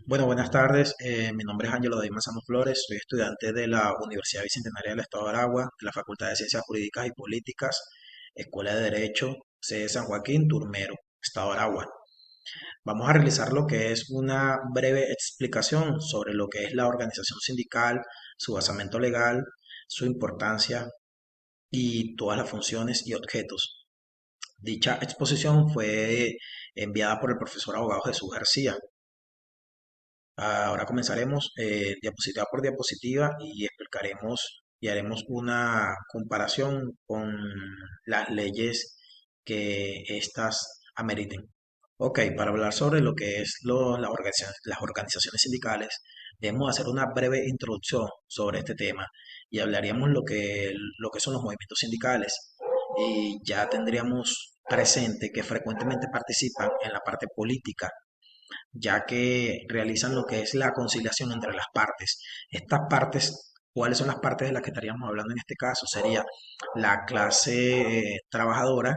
Bueno, buenas tardes. Mi nombre es Ángelo David Manzano Flores. Soy estudiante de la Universidad Bicentenaria del Estado de Aragua, de la Facultad de Ciencias Jurídicas y Políticas, Escuela de Derecho, sede San Joaquín, Turmero, Estado de Aragua. Vamos a realizar lo que es una breve explicación sobre lo que es la organización sindical, su basamento legal, su importancia y todas las funciones y objetos. Dicha exposición fue enviada por el profesor abogado Jesús García. Ahora comenzaremos diapositiva por diapositiva y explicaremos y haremos una comparación con las leyes que éstas ameriten. Ok, para hablar sobre lo que es las organizaciones sindicales, debemos hacer una breve introducción sobre este tema y hablaríamos lo que son los movimientos sindicales y ya tendríamos presente que frecuentemente participan en la parte política ya que realizan lo que es la conciliación entre las partes. Estas partes, ¿cuáles son las partes de las que estaríamos hablando en este caso? Sería la clase trabajadora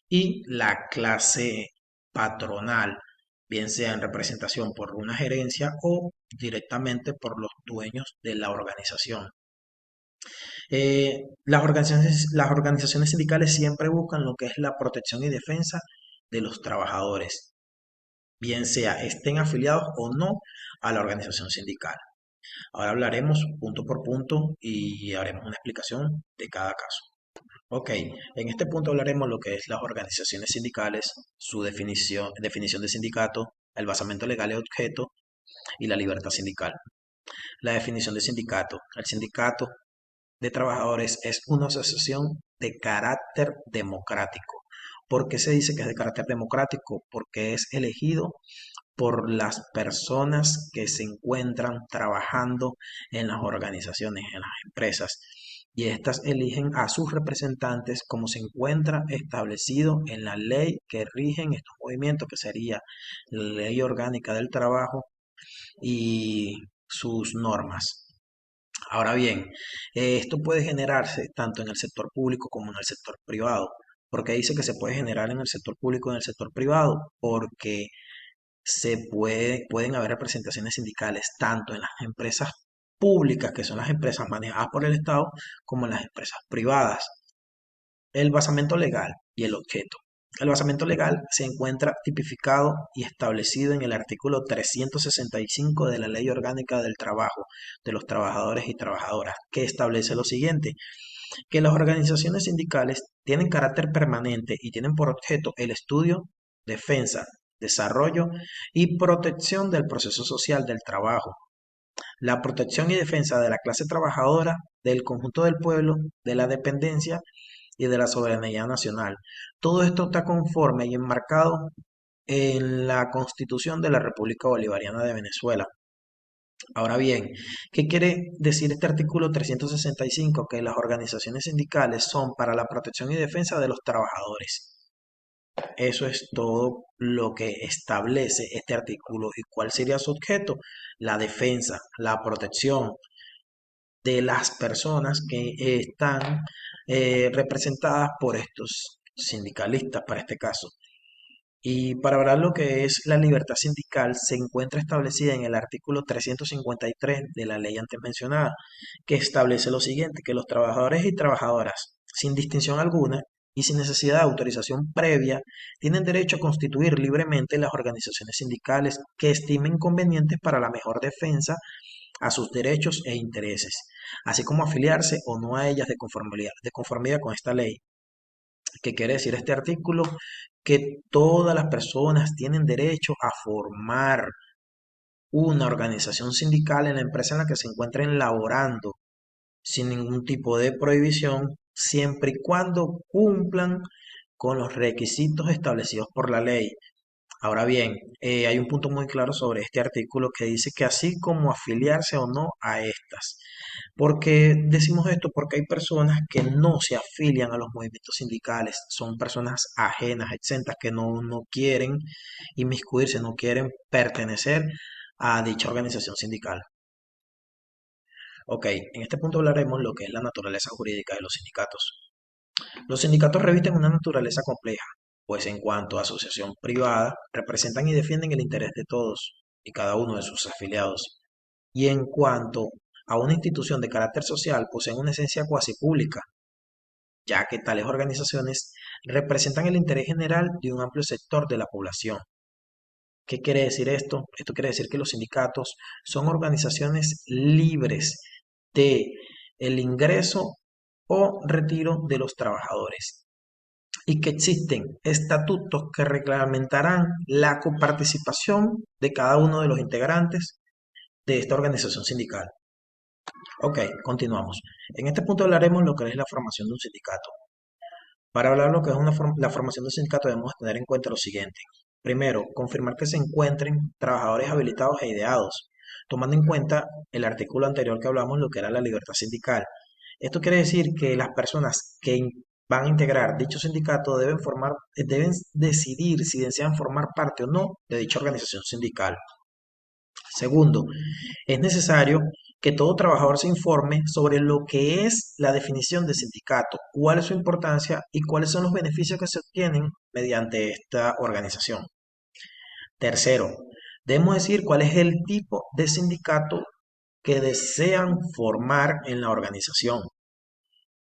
y la clase patronal, bien sea en representación por una gerencia o directamente por los dueños de la organización. Las organizaciones sindicales siempre buscan lo que es la protección y defensa de los trabajadores, bien sea estén afiliados o no a la organización sindical. Ahora hablaremos punto por punto y haremos una explicación de cada caso. Ok, en este punto hablaremos lo que es las organizaciones sindicales, su definición de sindicato, el basamento legal y objeto y la libertad sindical. La definición de sindicato. El sindicato de trabajadores es una asociación de carácter democrático. ¿Por qué se dice que es de carácter democrático? Porque es elegido por las personas que se encuentran trabajando en las organizaciones, en las empresas. Y estas eligen a sus representantes como se encuentra establecido en la ley que rigen estos movimientos, que sería la Ley Orgánica del Trabajo y sus normas. Ahora bien, esto puede generarse tanto en el sector público como en el sector privado. ¿Por qué dice que se puede generar en el sector público y en el sector privado? Porque pueden haber representaciones sindicales tanto en las empresas públicas, que son las empresas manejadas por el Estado, como en las empresas privadas. El basamento legal y el objeto. El basamento legal se encuentra tipificado y establecido en el artículo 365 de la Ley Orgánica del Trabajo de los Trabajadores y Trabajadoras, que establece lo siguiente: que las organizaciones sindicales tienen carácter permanente y tienen por objeto el estudio, defensa, desarrollo y protección del proceso social del trabajo, la protección y defensa de la clase trabajadora, del conjunto del pueblo, de la dependencia y de la soberanía nacional. Todo esto está conforme y enmarcado en la Constitución de la República Bolivariana de Venezuela. Ahora bien, ¿qué quiere decir este artículo 365? Que las organizaciones sindicales son para la protección y defensa de los trabajadores. Eso es todo lo que establece este artículo. ¿Y cuál sería su objeto? La defensa, la protección de las personas que están representadas por estos sindicalistas, para este caso. Y para hablar lo que es la libertad sindical, se encuentra establecida en el artículo 353 de la ley antes mencionada, que establece lo siguiente: que los trabajadores y trabajadoras, sin distinción alguna y sin necesidad de autorización previa, tienen derecho a constituir libremente las organizaciones sindicales que estimen convenientes para la mejor defensa a sus derechos e intereses, así como afiliarse o no a ellas de conformidad con esta ley. ¿Qué quiere decir este artículo? Que todas las personas tienen derecho a formar una organización sindical en la empresa en la que se encuentren laborando, sin ningún tipo de prohibición, siempre y cuando cumplan con los requisitos establecidos por la ley. Ahora bien, hay un punto muy claro sobre este artículo que dice que así como afiliarse o no a estas. ¿Por qué decimos esto? Porque hay personas que no se afilian a los movimientos sindicales, son personas ajenas, exentas, que no quieren inmiscuirse, no quieren pertenecer a dicha organización sindical. Ok, en este punto hablaremos lo que es la naturaleza jurídica de los sindicatos. Los sindicatos revisten una naturaleza compleja, pues en cuanto a asociación privada, representan y defienden el interés de todos, y cada uno de sus afiliados. Y en cuanto a una institución de carácter social, poseen una esencia cuasi pública, ya que tales organizaciones representan el interés general de un amplio sector de la población. ¿Qué quiere decir esto? Esto quiere decir que los sindicatos son organizaciones libres de el ingreso o retiro de los trabajadores y que existen estatutos que reglamentarán la coparticipación de cada uno de los integrantes de esta organización sindical. Ok, continuamos. En este punto hablaremos lo que es la formación de un sindicato. Para hablar lo que es la formación de un sindicato debemos tener en cuenta lo siguiente. Primero, confirmar que se encuentren trabajadores habilitados e ideados, tomando en cuenta el artículo anterior que hablamos, lo que era la libertad sindical. Esto quiere decir que las personas que van a integrar dicho sindicato deben decidir si desean formar parte o no de dicha organización sindical. Segundo, es necesario que todo trabajador se informe sobre lo que es la definición de sindicato, cuál es su importancia y cuáles son los beneficios que se obtienen mediante esta organización. Tercero, debemos decir cuál es el tipo de sindicato que desean formar en la organización.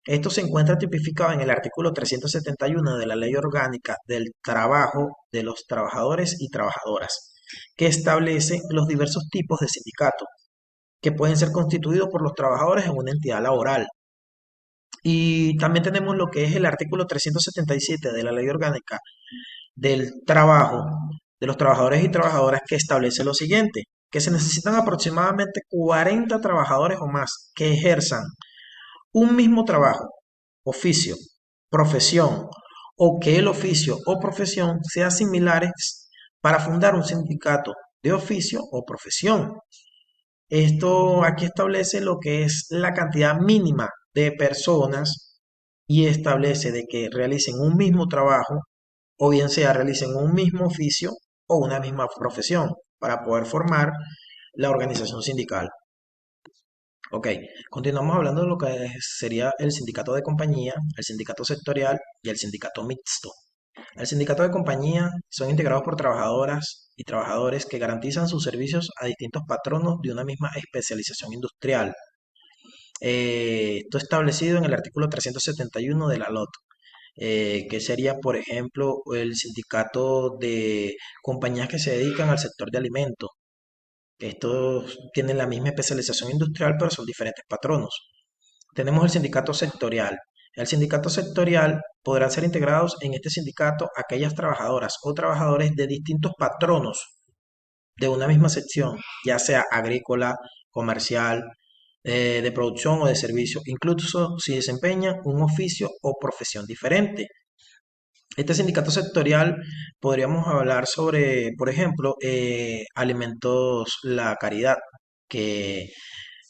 Esto se encuentra tipificado en el artículo 371 de la Ley Orgánica del Trabajo de los Trabajadores y Trabajadoras, que establece los diversos tipos de sindicatos que pueden ser constituidos por los trabajadores en una entidad laboral. Y también tenemos lo que es el artículo 377 de la Ley Orgánica del Trabajo de los Trabajadores y Trabajadoras, que establece lo siguiente, que se necesitan aproximadamente 40 trabajadores o más que ejerzan un mismo trabajo, oficio, profesión, o que el oficio o profesión sean similares para fundar un sindicato de oficio o profesión. Esto aquí establece lo que es la cantidad mínima de personas y establece de que realicen un mismo trabajo o bien sea realicen un mismo oficio o una misma profesión para poder formar la organización sindical. Ok, continuamos hablando de lo que sería el sindicato de compañía, el sindicato sectorial y el sindicato mixto. El sindicato de compañía son integrados por trabajadoras y trabajadores que garantizan sus servicios a distintos patronos de una misma especialización industrial. Esto establecido en el artículo 371 de la LOT, que sería, por ejemplo, el sindicato de compañías que se dedican al sector de alimentos. Estos tienen la misma especialización industrial, pero son diferentes patronos. Tenemos el sindicato sectorial. El sindicato sectorial podrán ser integrados en este sindicato aquellas trabajadoras o trabajadores de distintos patronos de una misma sección, ya sea agrícola, comercial, de producción o de servicio, incluso si desempeñan un oficio o profesión diferente. Este sindicato sectorial podríamos hablar sobre, por ejemplo, Alimentos La Caridad, que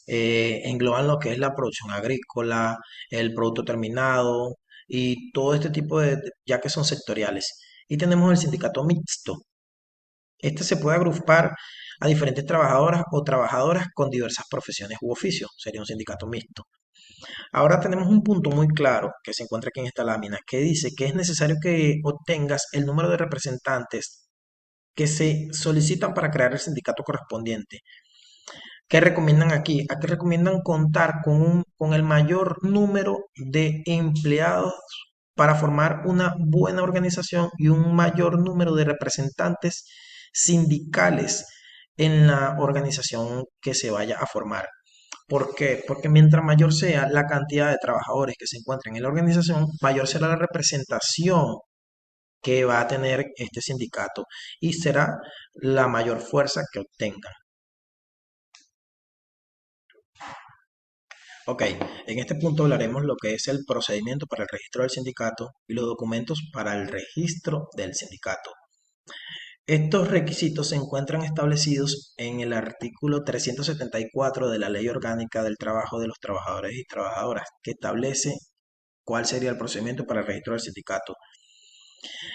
engloban lo que es la producción agrícola, el producto terminado y todo este tipo ya que son sectoriales. Y tenemos el sindicato mixto. Este se puede agrupar a diferentes trabajadoras o trabajadoras con diversas profesiones u oficios. Sería un sindicato mixto. Ahora tenemos un punto muy claro que se encuentra aquí en esta lámina, que dice que es necesario que obtengas el número de representantes que se solicitan para crear el sindicato correspondiente. ¿Qué recomiendan aquí? Aquí recomiendan contar con el mayor número de empleados para formar una buena organización y un mayor número de representantes sindicales en la organización que se vaya a formar. ¿Por qué? Porque mientras mayor sea la cantidad de trabajadores que se encuentren en la organización, mayor será la representación que va a tener este sindicato y será la mayor fuerza que obtenga. Ok, en este punto hablaremos lo que es el procedimiento para el registro del sindicato y los documentos para el registro del sindicato. Estos requisitos se encuentran establecidos en el artículo 374 de la Ley Orgánica del Trabajo de los Trabajadores y Trabajadoras, que establece cuál sería el procedimiento para el registro del sindicato.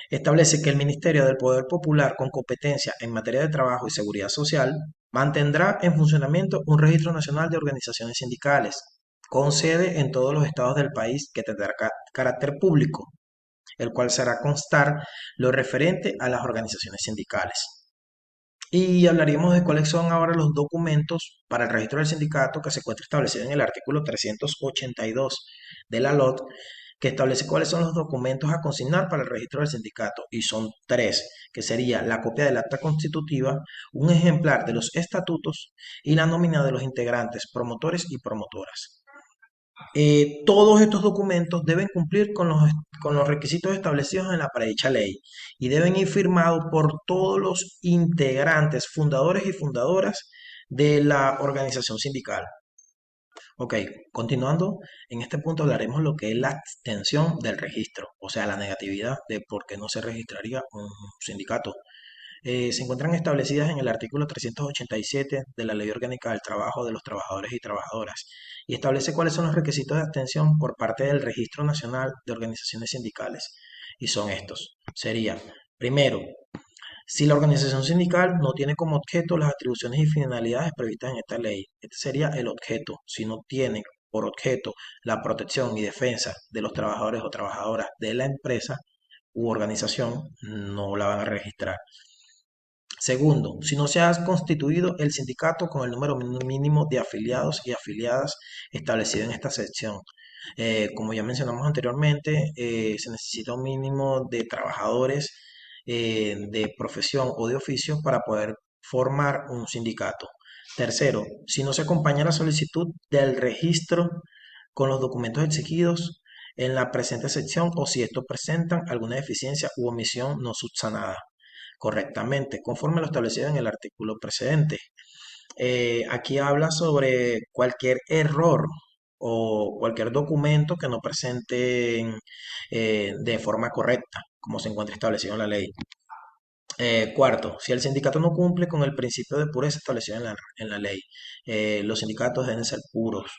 Establece que el Ministerio del Poder Popular, con competencia en materia de trabajo y seguridad social, mantendrá en funcionamiento un registro nacional de organizaciones sindicales, con sede en todos los estados del país, que tendrá carácter público, el cual será constar lo referente a las organizaciones sindicales. Y hablaríamos de cuáles son ahora los documentos para el registro del sindicato que se encuentra establecido en el artículo 382 de la LOT, que establece cuáles son los documentos a consignar para el registro del sindicato. Y son tres, que sería la copia del acta constitutiva, un ejemplar de los estatutos y la nómina de los integrantes, promotores y promotoras. Todos estos documentos deben cumplir con los requisitos establecidos en la predicha ley y deben ir firmados por todos los integrantes, fundadores y fundadoras de la organización sindical. Ok, continuando, en este punto hablaremos lo que es la extensión del registro, o sea, la negatividad de por qué no se registraría un sindicato. Se encuentran establecidas en el artículo 387 de la Ley Orgánica del Trabajo de los Trabajadores y Trabajadoras y establece cuáles son los requisitos de abstención por parte del Registro Nacional de Organizaciones Sindicales. Y son estos. Sería, primero, si la organización sindical no tiene como objeto las atribuciones y finalidades previstas en esta ley. Este sería el objeto. Si no tiene por objeto la protección y defensa de los trabajadores o trabajadoras de la empresa u organización, no la van a registrar. Segundo, si no se ha constituido el sindicato con el número mínimo de afiliados y afiliadas establecido en esta sección. Como ya mencionamos anteriormente, se necesita un mínimo de trabajadores de profesión o de oficio para poder formar un sindicato. Tercero, si no se acompaña la solicitud del registro con los documentos exigidos en la presente sección o si estos presentan alguna deficiencia u omisión no subsanada correctamente, conforme a lo establecido en el artículo precedente. Aquí habla sobre cualquier error o cualquier documento que no presenten de forma correcta, como se encuentra establecido en la ley. Cuarto, si el sindicato no cumple con el principio de pureza establecido en la ley, los sindicatos deben ser puros.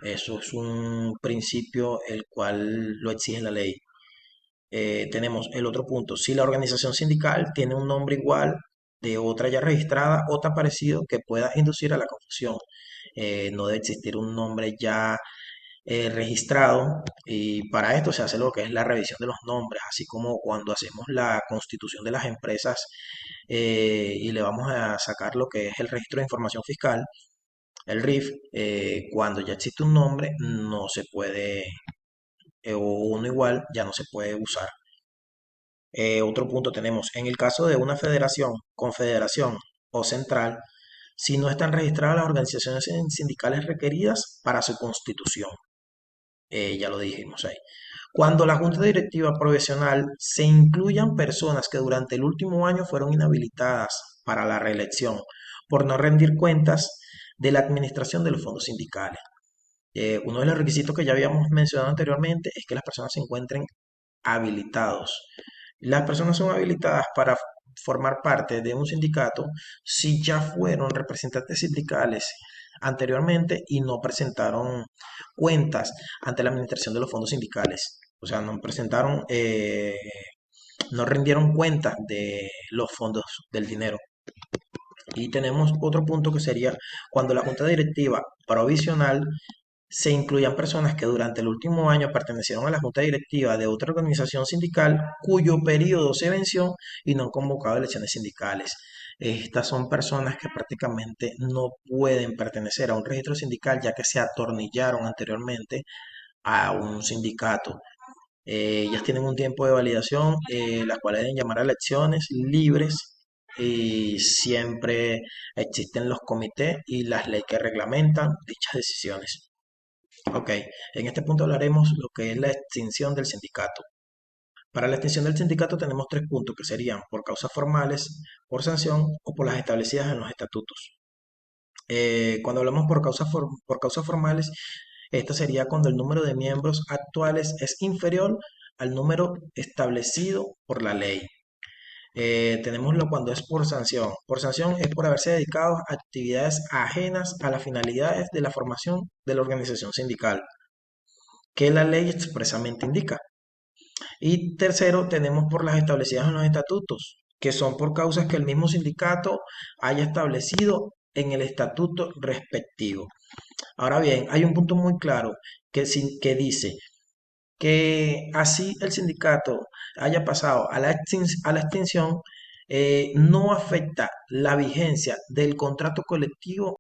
Eso es un principio el cual lo exige la ley. Tenemos el otro punto. Si la organización sindical tiene un nombre igual de otra ya registrada o tan parecido que pueda inducir a la confusión. No debe existir un nombre ya registrado y para esto se hace lo que es la revisión de los nombres, así como cuando hacemos la constitución de las empresas y le vamos a sacar lo que es el registro de información fiscal, el RIF, cuando ya existe un nombre no se puede, o uno igual ya no se puede usar. Otro punto tenemos, en el caso de una federación, confederación o central, si no están registradas las organizaciones sindicales requeridas para su constitución. Ya lo dijimos ahí. Cuando la junta directiva provisional se incluyan personas que durante el último año fueron inhabilitadas para la reelección por no rendir cuentas de la administración de los fondos sindicales. Uno de los requisitos que ya habíamos mencionado anteriormente es que las personas se encuentren habilitados. Las personas son habilitadas para formar parte de un sindicato si ya fueron representantes sindicales anteriormente y no presentaron cuentas ante la administración de los fondos sindicales. O sea, no presentaron, no rindieron cuentas de los fondos del dinero. Y tenemos otro punto que sería cuando la junta directiva provisional se incluyan personas que durante el último año pertenecieron a la junta directiva de otra organización sindical cuyo periodo se venció y no han convocado elecciones sindicales. Estas son personas que prácticamente no pueden pertenecer a un registro sindical ya que se atornillaron anteriormente a un sindicato. Ellas tienen un tiempo de validación, las cuales deben llamar a elecciones libres y siempre existen los comités y las leyes que reglamentan dichas decisiones. Ok, en este punto hablaremos lo que es la extinción del sindicato. Para la extinción del sindicato tenemos tres puntos que serían por causas formales, por sanción o por las establecidas en los estatutos. Cuando hablamos por causas formales, esta sería cuando el número de miembros actuales es inferior al número establecido por la ley. Tenemoslo cuando es por sanción. Por sanción es por haberse dedicado a actividades ajenas a las finalidades de la formación de la organización sindical que la ley expresamente indica. Y tercero, tenemos por las establecidas en los estatutos, que son por causas que el mismo sindicato haya establecido en el estatuto respectivo. Ahora bien, hay un punto muy claro que dice que así el sindicato haya pasado a la extinción, no afecta la vigencia del contrato colectivo